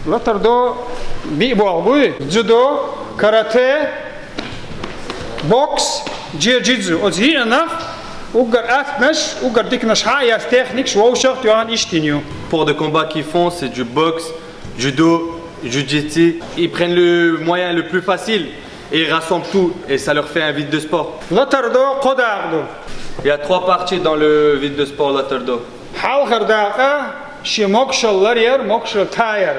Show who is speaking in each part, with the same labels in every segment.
Speaker 1: Latardo bi'boğbuy, judo, karate, boks, jiu-jitsu. Od hier ugar atnash, ugar diknash hayas techniek, shwoshacht johan istinju.
Speaker 2: Pour de combats qu'ils font, c'est du boxe, judo, jiu-jitsu. Ils prennent le moyen le plus facile et ils rassemblent tout et ça leur fait un vide de sport.
Speaker 1: Latardo qodardo.
Speaker 2: Il y a 3 parties dans le vide de sport Latardo.
Speaker 1: Halgardaqa, shi mokshal yer, mokshal tayar.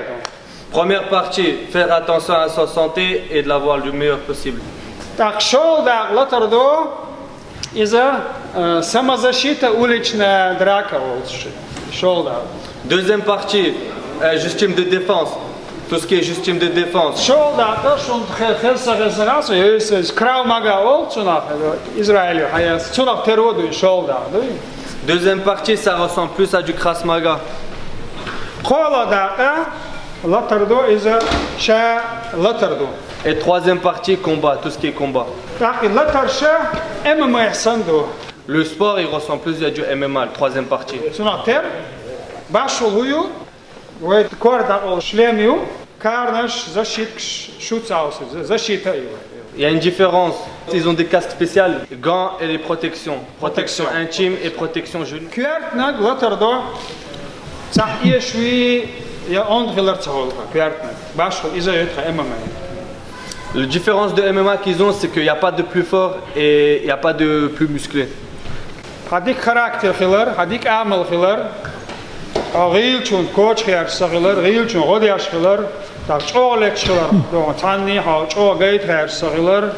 Speaker 2: Première partie, faire attention à sa santé et de l'avoir le meilleur possible.
Speaker 1: Takshol da latardo iza самозащита уличная драка волчи. Шол да.
Speaker 2: Deuxième partie, justime de défense. Tout ce qui est justime de défense.
Speaker 1: Шол да, шон хелсагасагас, es Krav Maga волчунах, Израиль, хаяс, чунах тероду шол да.
Speaker 2: Deuxième partie, ça ressemble plus à du Krav Maga.
Speaker 1: Qola da latardo iza sha latardo.
Speaker 2: Et troisième partie, combat, tout ce qui est combat. Le sport, il ressemble plus à du MMA, la troisième partie. Il y a une différence. Ils ont des casques spéciales, gants et les protections. Protection intime et protection genou. La différence de MMA qu'ils ont, c'est qu'il n'y a pas de plus fort et il n'y a pas de plus musclé.
Speaker 1: Hadik karakter khilar, hadik amal khilar. Agil chun coach khiyar saghilar, agil chun godiyash khilar. Ta cho'lek khilar. Do tanni ha cho'gayt khiyar saghilar.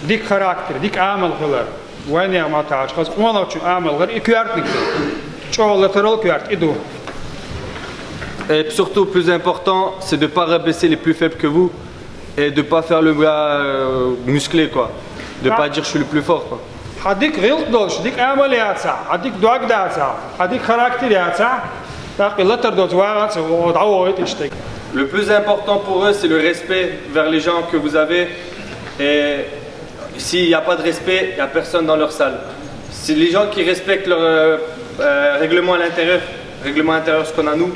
Speaker 1: Dik karakter, dik amal khilar. Wani ma taach khaz ona chun amal ghar ikyartnik. Cho'lateral kyart idu.
Speaker 2: Et surtout, plus important, c'est de ne pas rabaisser les plus faibles que vous. Et de ne pas faire le gars musclé quoi. De ne pas dire je suis le plus fort quoi. Le plus important pour eux c'est le respect vers les gens que vous avez. Et s'il n'y a pas de respect, il n'y a personne dans leur salle. Si les gens qui respectent leur règlement à l'intérieur, ce qu'on a nous,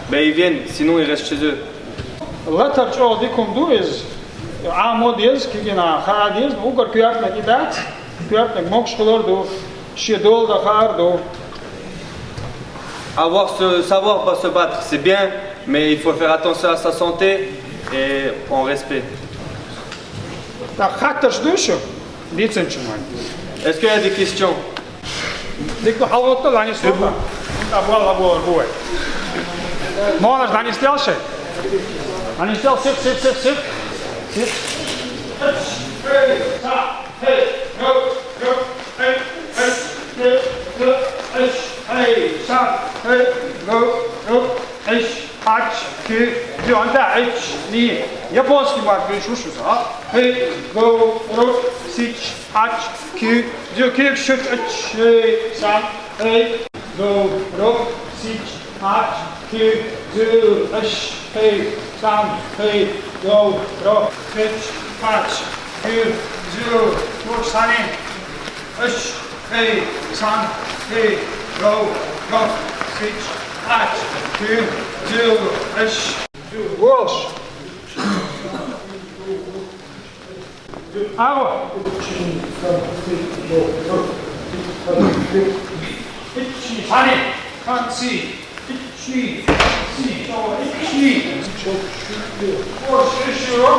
Speaker 2: ben ils viennent, sinon ils restent chez eux.
Speaker 1: Latar çoğu dikum iz amodiz kigina khadiz ugar kuyartna idat kuyartna mokshkolor do shedol da khardo.
Speaker 2: Savoir pas se battre, c'est bien, mais il faut faire attention à sa santé et en respect.
Speaker 1: Ta khattash dushu ditsenchman.
Speaker 2: Est-ce qu'il y a des questions?
Speaker 1: Dikto halotto lani soba. Ta bola boy. Molas lani stelshe. Lani stel sit. Sit. Hey, stop. Hey, go. Hey, stop. Hey, go. Aç, ki, diyorda aç, ni. Japonski var bir şu sa. Hey, go, sit, aç, ki, diyor ki şu aç, sa. Hey, go, sit, aç, ki, diyor aç, hey, sam, hey, go, sit, aç, ki, diyor, dur sani. Aç, hey, sam, hey, go, sit, aç, ki, diyor aç. Wash. Água. Sani. Kansi. İçi. İçi. Wash. Işıyor.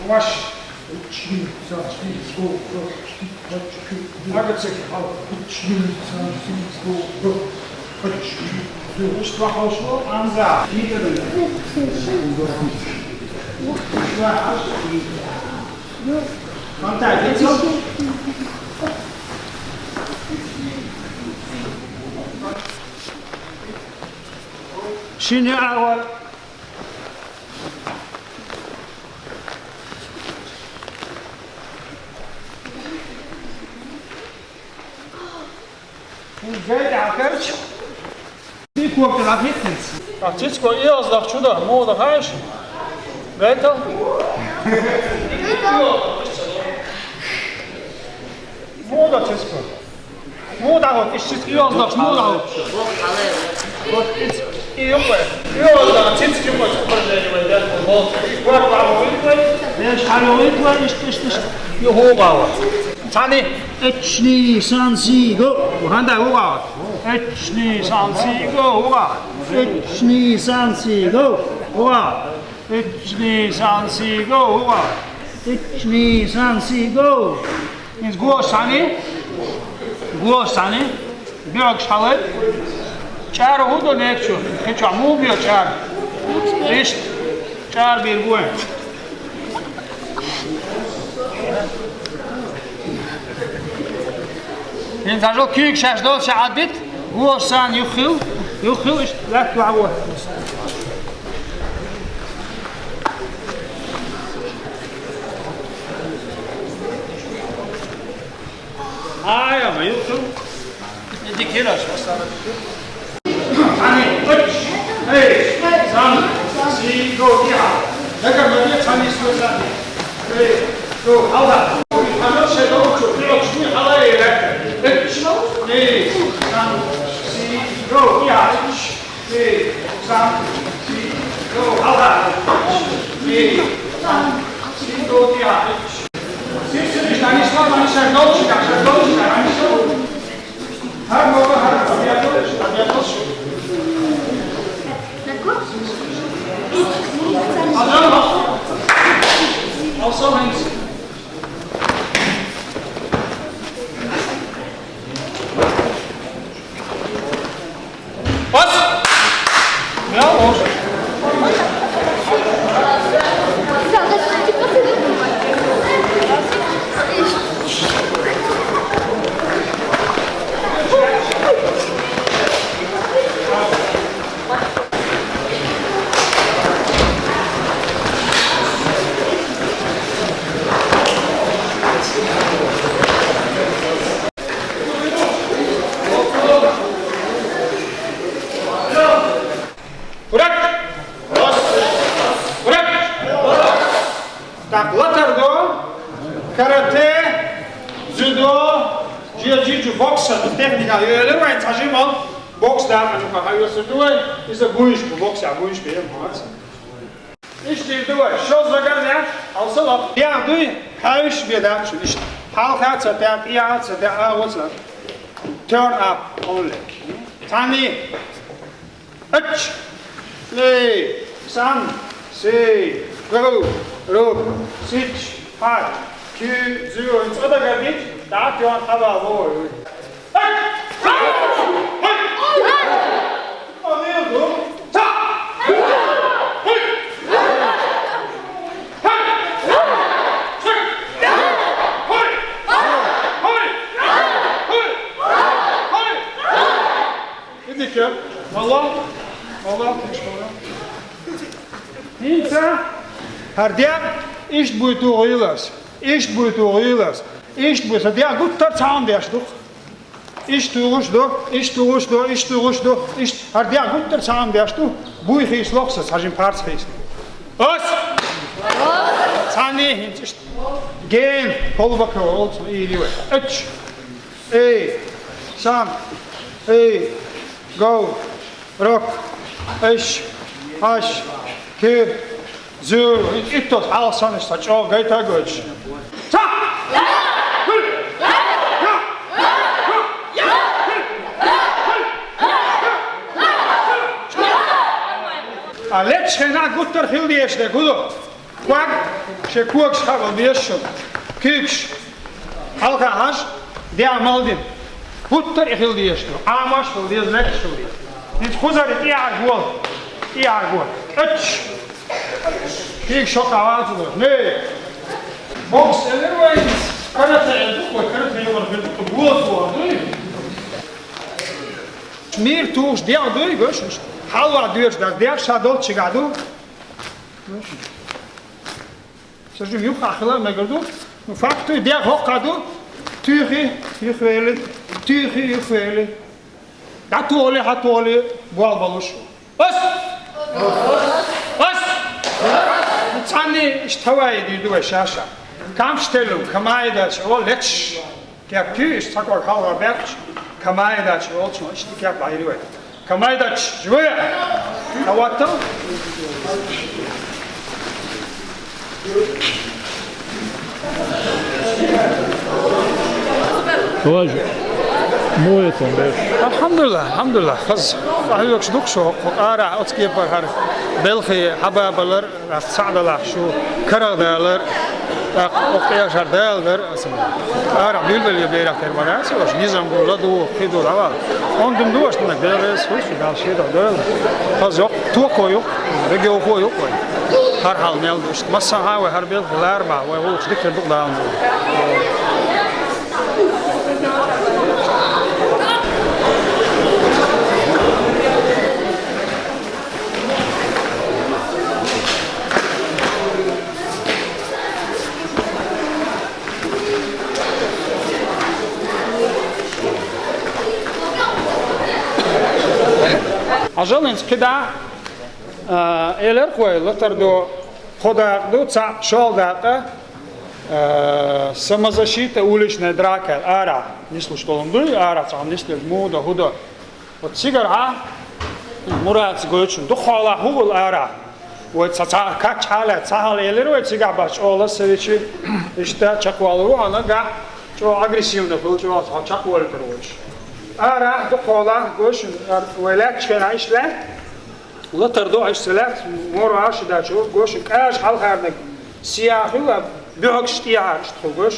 Speaker 1: Wash. Anza. Şimdi ağır. Geld akert. Die komt er nach hinten. Das ist gut, ihr sagt schon da, Moder Haus. Weiter. Moder Cisco. Moder ist das ihr sagt Moder. Wat is ihr da Cisco was von der Welt. Wat war wohl? Der Schalloid ist ihr Hochbauer. Tani, etchni sansigo. Wohanda hoga. Etchni sansigo hoga. Etchni sansigo hoga. Etchni sansigo hoga. Etchni sansigo. Ins Gosani. Gosani. Björk shalet. Char hudo nekchu. Kecha muvio char. Ist char bir guen. In zajol kuyuk shashdol sha'adit, guosan yukhil ish lak tu'awah. Aya ma yukhil. Edi kilash wasana. Tani, uch, hey, sam, si, go, diha. Lekar madiya tani suwasani. Hey, go, halda. Hanot shedol chu, kilok shmi halay lekar. Nee, sam, si, go, ja, nee, sam, si, go, halda. Nee, sam, si, go, ja. Siehst du nicht, dann ist man nicht ein Deutscher, ein Deutscher. Hör mal, ja, Deutsch. Also, Heinz. Was? Ja, was? Так, латардо, карате, judo, jiu-jitsu, boksen, de technica. Jullie weten, als iemand bokst daar en dan ga je zo doen, is dat goeie spel, boksen, ja, goeie spel, maat. Is die doen, zo zeggen ze, als ze dat, ja, doe je, huis weer daar, zo is. Haal gaat ze daar, ja, ze daar, wat ze turn up only. Tani, uch, nee, san, see, go. Ruk, sitch, hat, Q, Zero, ins Untergebiet, da hat Johann aber wohl. Hardja, isto muito rilas, isto muito rilas, isto muito, hardja, gut tarzan der doch, isto rusdo, isto rusdo, isto rusdo, isto, hardja, gut tarzan der doch, buich is lochs, has in parts geest. Was? Tani, ist gehen, polvako, also anyway. Ech, sam, go, rock, ish, hash, keer. Zo, ik tot alles aan is dat. Oh, gaat dat goed. Zo! Let's geen goed ter heel die eerste goed. Kwak, ze kook schakel weer zo. Kiks. Halka has, die amaldin. Goed ter heel die eerste. Amas wil die lekker zo. Niet goed dat het ja gewoon. Ja gewoon. Kijk, shock aan te doen. Nee. Box, everyone. Kan het helemaal de boel worden. Meer toes, die al doe je, halva duurs, dat die sadot je gaat doen. Zo je heel graag gedaan, maar doen. Vaak doe je die hoog gaat doen. Tuurtje, je هاتولي بوال بلوش بس بس تعني اشتوى يدو شاشة كم شتلو كما يدش أول لتش كيف اشتكوا الحوار بيرش كما يدش أول شو اشتكى بعيروه كما يدش جوية تواتر
Speaker 3: واجب موية باش
Speaker 1: الحمد لله خز فهيوكش دوكشو قارع أتكي بهر بلخي حبابلر سعدلر شو كردالر أقيا شردالر اسمه قارع بيلبل يبيرك ترباناس وش نظام بولا دو خيدو روا عندهم دوش تنك دلس وش قال شيء دل خز يوك توكو يوك رجعوا فوق يوك هر حال ميل دوش مسا هاي هر بيل بالأربعة وهو تذكر بقدام أجلس كده إلر قوي لتردو خدا دو تسع شال دقة سمزشيت أولش ندراك الآرا نسلو شتولندوي آرا تعم نسل مودا هدا وتسيجر ها مراد سقولشون دو خالا هو الآرا وتسع كاتش حالة تسهل إلر وتسيجر باش أولا سريشي إشتا شكوالو أنا جا شو أغريسيف نقول شو شكوال تروش آرا دو خالا قولش ولاد شكل عيش لا لتر دو عيش سلات مورو عاش دا شو قولش كاش حال خارنك سياحي و بيعكش تيار شتخل قولش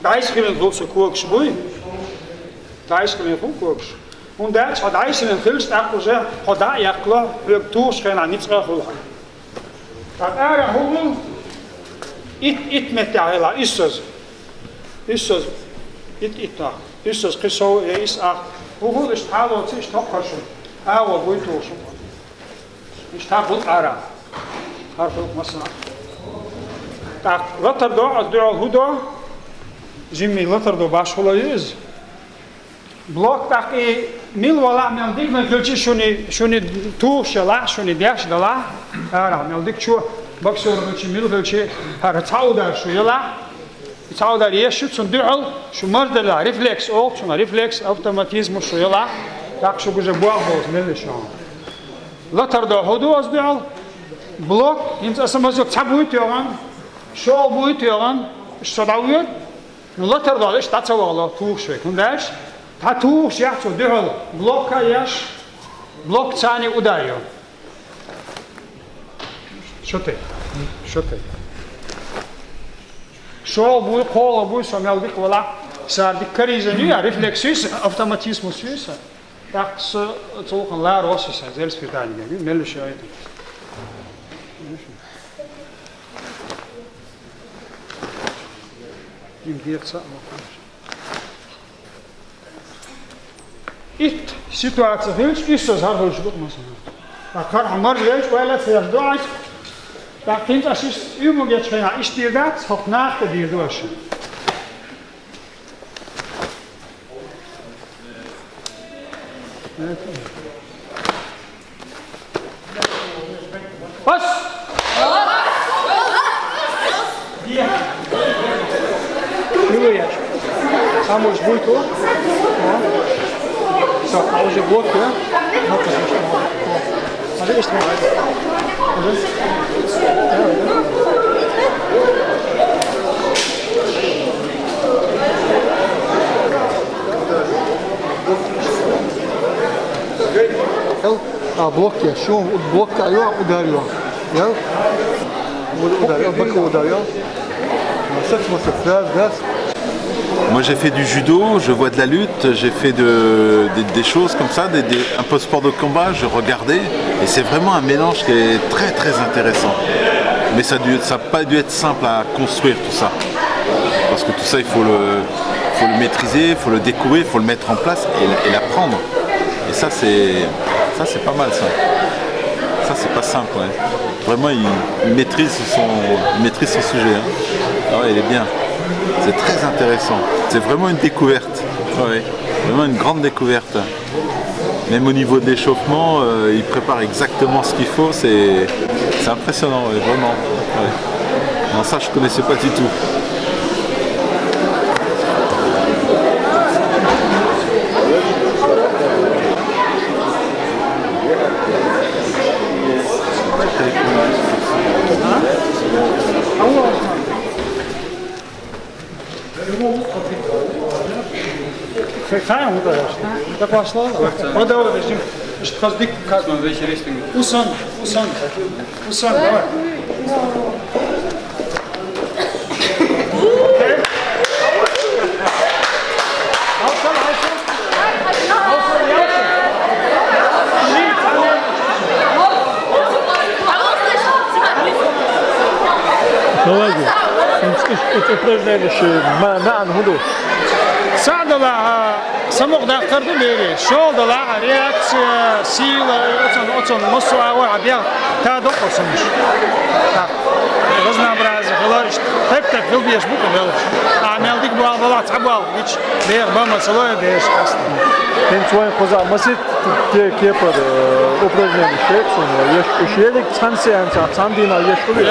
Speaker 1: دايس كمين خلص كوكش بوي دايس كمين كوكش und das hat eisen in Filst abgesehen hat da ja klar für Tours kein nichts geholt hat holen it mit der hela ist es it da ist es so ist auch wo ist hallo sich doch schon aber wo ist schon ich habe gut ara harf مثلا tak later do addu'a huda jimmi later do baş olayız blok taki mil wala mel dik men külçi şuni tu şala şuni deş dala ara mel dik şu bak şu külçi mil külçi har tawdar şu yala tawdar yeşu sun du'al şu mardala refleks ol şu refleks automatizmu şu yala tak şu güzel bu boz mel şu later do huda azdu'al blok ins asamaz yok tabuyt yoğan şol buyt yoğan şodawiyot later do işte tatsavalo tu şu kundaş Tatuh ya şu dehol blokka yaş blok tane udario. Şote. Şol bu kola bu someldik valla sardik krizeni ya refleksis automatismus süsa. Tak so tolkan la rossa zelfspirtani gibi melu şahit. Imdietsa. İt situasyon hiç işsiz har hoş olmasın. Bakar amar geç öyle seyir doğaç. Bakın aşış ümu geçen iş dirdat çok nakte bir doğaç. Bas. Diye. Şuraya. Samuş buytu. So, alles je blok, ja? Dat is echt mooi. Maar dat is het wel. Blok ya, şu blok ya, udarıyor. Ya? Udarıyor, bakın udarıyor. Nasıl nasıl
Speaker 4: Moi j'ai fait du judo, je vois de la lutte, j'ai fait des choses comme ça, un peu de sport de combat, je regardais et c'est vraiment un mélange qui est très très intéressant. Mais ça n'a pas dû être simple à construire tout ça. Parce que tout ça il faut le maîtriser, il faut le découvrir, il faut le mettre en place et l'apprendre. Et ça c'est pas mal ça. Ça c'est pas simple, ouais. Vraiment il maîtrise son sujet. Hein. Ah ouais, il est bien. C'est très intéressant. C'est vraiment une découverte. Ouais, vraiment une grande découverte. Même au niveau de l'échauffement, il prépare exactement ce qu'il faut. C'est impressionnant, ouais, vraiment. Ouais. Non, ça, je ne connaissais pas du tout.
Speaker 1: Fijn hoe dat is. Dat was wel. Wat dat is, het was dik.
Speaker 2: Een beetje richting.
Speaker 1: Oesan. Oké.
Speaker 3: Kolay. It's упражнение معا هدوء.
Speaker 1: Садала самок дактарды бери. Шолдала реакция, сила, оцон мусуа абия та докосумуш. Так. Разнообразие. Говоришь, так любишь буку делаешь. А мелдик бал балат абал. Вич бер бама целое беш каст.
Speaker 3: Тем своим коза масит кепад упражнение шексун. Ешелик цансианца цандина ешули.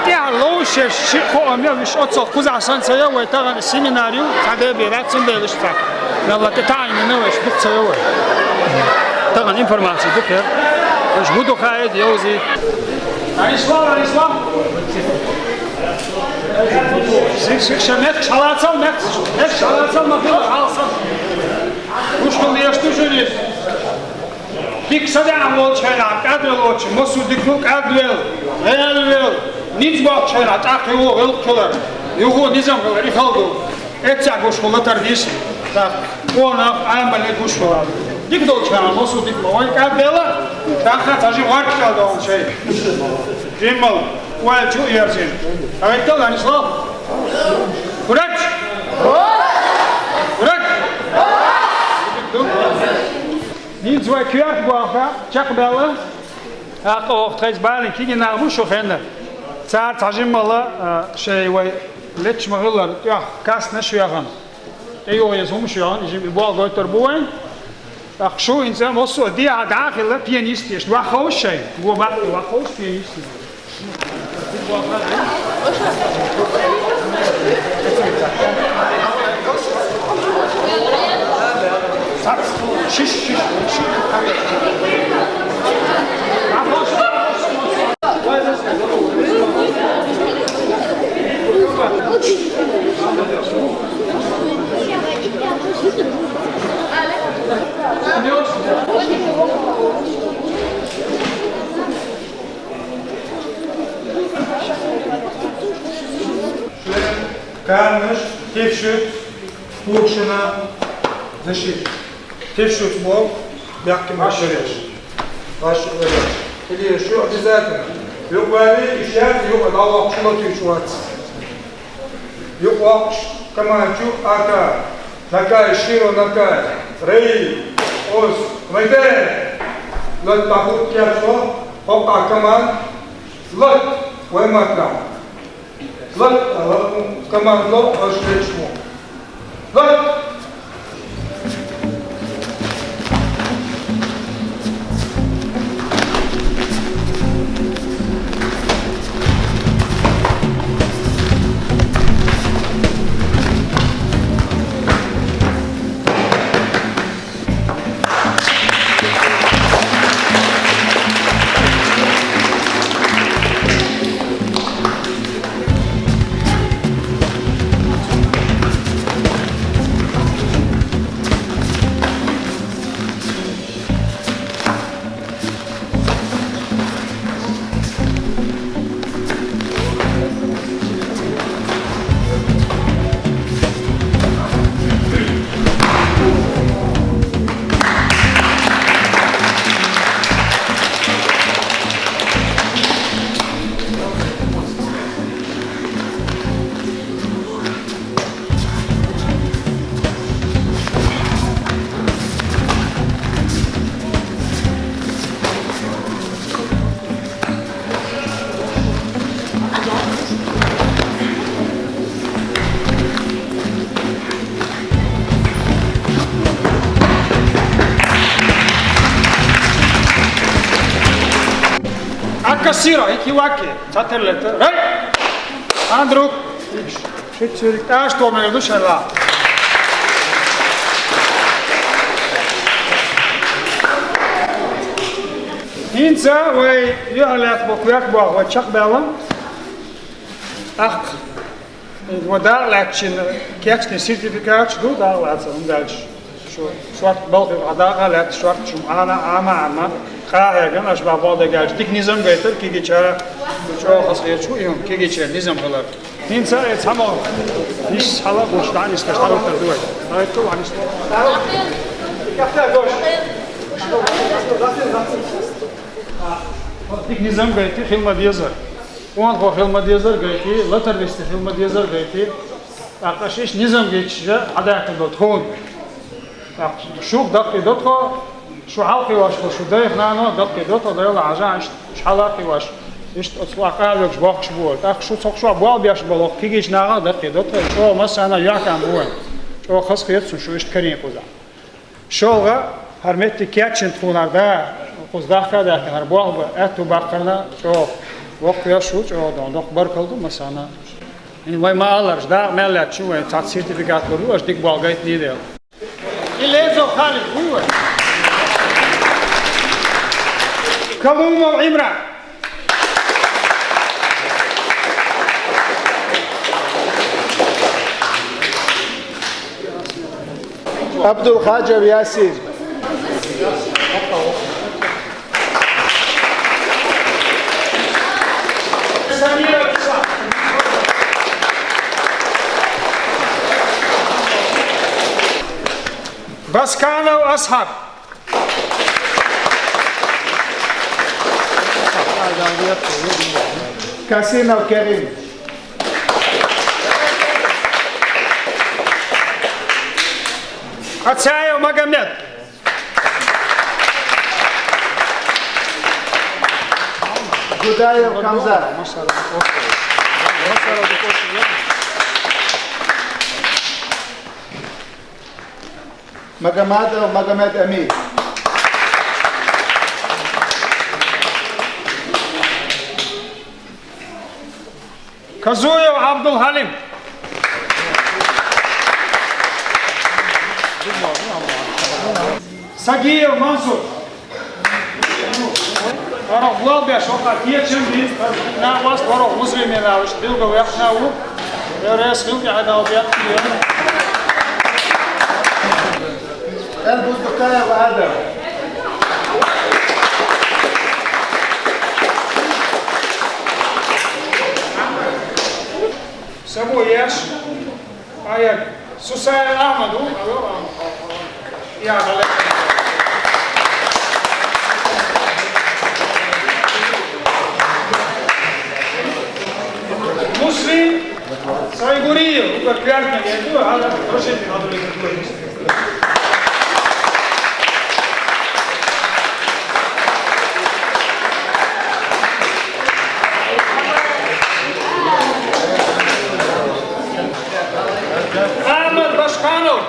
Speaker 1: Я лучше шико амел виш отцо куза сансая вай таган семинарию таде бератсин белишта. Нала тайны новеш букцая вай. Таган информация дукер. Аж буду хаед йози. Арислам. Шамет шалацал махила алсан. Ушкул яшту журис. Пик садам волчайна, кадрелоч, мосудикнук адвел, реалвел. Nic bak çayna, takı o velkçular. Yuhu nizam kılar, ifaldu. Etsa kuşkulla tardis. Tak, ona ayambale kuşkular. Dik dol çayna, mosu dik mo. Oy kadela, takha taşı var kaldı on şey. Cimmal, ual çu yersin. Evet de lan İslam. Kurak. Nic var kıyak bu afa, çak bela. Akı oktayız balin ki yine almış o fender. Цар тажимала шейвай леч мағылар я кас не шуяған. Эйо езум шуяған, ижим бал гойтор буэн. Акшу инсан осо ди адахила пианист еш. Ва хош шей. Бу бак ва хош пианист. Шиш. Kalmış, tefşüt, kurşuna, dışı. Тефшут бог, мягким başarıyoruz. Başarıyoruz. Biliyor şu обязательно. Yok böyle işler, yok Allah çulatıyor şu at. Yok vakş, kamançu, ata. Nakay, şiro, nakay. Rey, oz, meyde. Lot tahut kerso, hop akaman. Lot, vaymatla. Lot, kaman lot, özleşmo. Lot. Kassira, iki vaki. Tatırlettir. Hey! Andrew. Şit çürük. Taş tomaya dışarı. Hinsa ve yuhalat bokyak bok ve çak belam. Ak. Ve dağlat için kersten sertifikat şu dağlat ondalş. Şu zwart balk dağlat zwart şu ama qayagan ashba boda geldi. Dik nizam getir ki geçer. Şu hasiyet şu yum ki geçer nizam kalar. Hinsa et tamam. Hiç hala boştan ister taraftar duvar. Evet tu anis. Kapta goş. Dik nizam getir xilma diyazar. Uan xo xilma diyazar getir. Latar vesti xilma diyazar getir. Arkadaş nizam geçişe adakın dotun. شوف دقي دقة شو حلقي واش شو دايخ نانو دقي دقة ضيال عجان شو حلقي واش إيش أصلاً قاعد باخش بول تاخ شو صق شو بول بياش بلوك كيجيش ناقة دقي دقة شو مثلا ياكم بول شو خاص خيرت شو إيش كريم كوزا شوغا هرمت كياتشن تخونار ده كوز داخل ده كهر بول أتو باقرنا شو وقت يا شو دون بركلدو مثلا إن وين ما ألرش ده ملأ شو إن تات سيرتيفيكات لورو أش ديك بول جايت نيدل إليزو خالد هو كلومة وعمران
Speaker 3: عبد الخاجر ياسين
Speaker 1: بسكانة وأصحاب
Speaker 3: كاسينا وكريم
Speaker 1: أتسايا ومقامات
Speaker 3: جودايا وكمزة مقامات ومقامات أمين
Speaker 1: كزويا وعبد الحليم ساقية ومنصور ورق بلابيا شوقا كيتشن دي ناقص ورق مسلمين ناوش دلقا ويقناو يا ريس خلقي عداو بيقتل
Speaker 3: البوزدقايا وآدم
Speaker 1: سمو ياش آيات سوساي أحمدو يا غلط مسلم سايغوريو وكريانكا يدو هذا رشيد هذا اللي أحمد بشقانو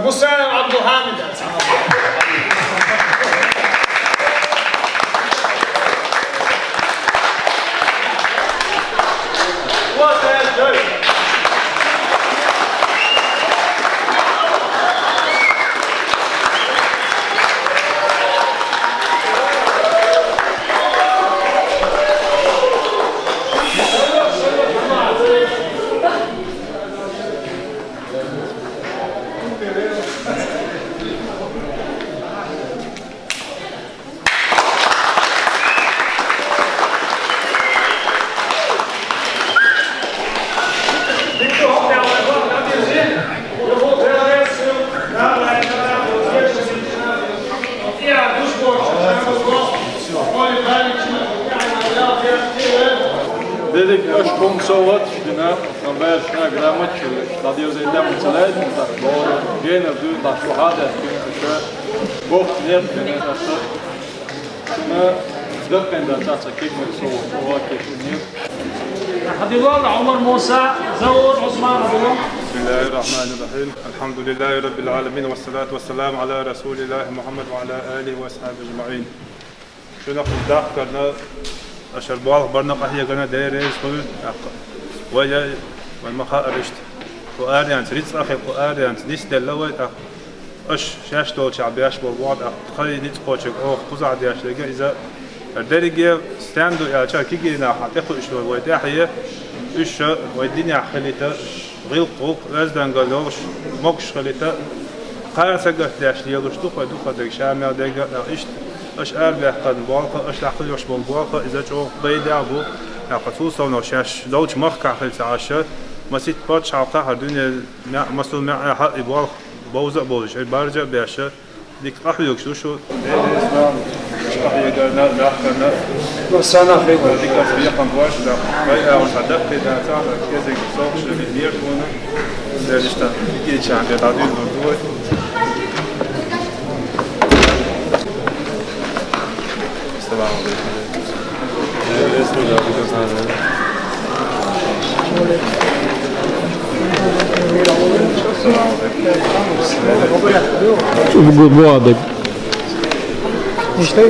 Speaker 1: مساعد عبد الحامد
Speaker 3: Dedik öş komsovat şdina, namber şna gramat radio zeydan mutsalayt, doğru gene du da şu hada şu bok niyet gene şuna دقن ده تاع كيك صور كيك
Speaker 1: حد الله عمر موسى زور عثمان أبو
Speaker 5: بسم الله الرحمن الرحيم الحمد لله رب العالمين والصلاة والسلام على رسول الله محمد وعلى آله وأصحابه أجمعين شنو خداع كنا أشر بعض برنا قهية كنا دايرس كل ويا والمخارجت وآريان سريت أخي وآريان ديس دلوي أش شاش دول شعبياش بالوعد خلي نيت قوتشك أو قزع دياش لقى إذا الدرجة ستاندو يا شا كيجي ناحية تأخذ إشلون ويتاحية إيش والدنيا خليته غير قوق لازم قالوش مقش خليته قارن سجت داش ليلوش دوخ دك شامع دك إيش إيش أربع قد بالقة إيش لحقل يوش بالقة إذا جو بيدعو خصوصا نوشاش لوش مخك خليت عشرة مسيت باتش عقها الدنيا مسلم مع حق يبغى بوزق بوزش البرجة بيعشة ديك أحلى يكشوا شو قهية داخلنا
Speaker 1: وسنا خير
Speaker 5: ديك أسبوع قنواش دا بيع وصدق كده صار كذا صوب شو بيدير كونه ده لسه كده شان ده تعديل موضوع السلام
Speaker 6: Bu adı.
Speaker 1: İşte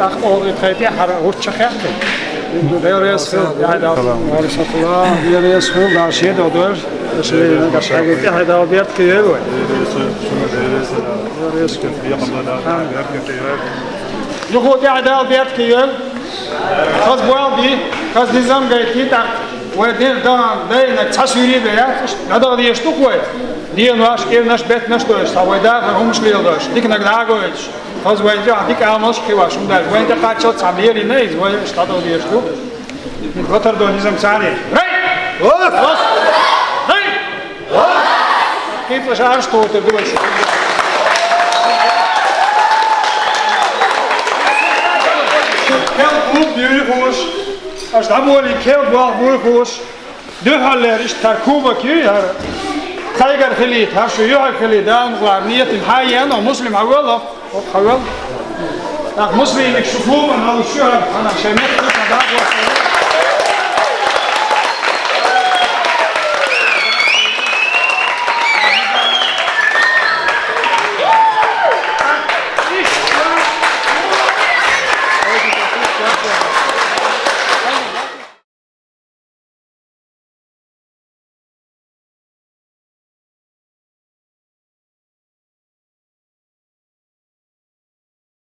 Speaker 1: أخبار الخيتي حرقت شخصي. رئيس خيل يعني ورشة الله رئيس خيل داشية دودر شيء داشية هذا بيت كيلو رئيس يخوض يعدال بيت كيل خذ بوالدي خذ نظام قيتي تاع ودين دان بين تصويري بيات هذا غادي يشتوك وين ديال ناش كيف ناش بيت ناش دوش تا ودا هم مش ليل دوش ديك نقداغوش خذ وين جا ديك عامش كيواش مدار وين تقعد شو تعبيري نيز وين اشتاطو ديشتو قطر دو نظام ثاني ري بص ري كيف شعرش توتر دوش Heel beautiful. Als dat mooi heel wel beautiful. De haller is daar Cuba hier. Tiger gelid, har şu yok gelid. Dan var niyetin hayyan o Müslim awalla. O awal. Muslim يشوفوه أنا شو أنا شميت كذا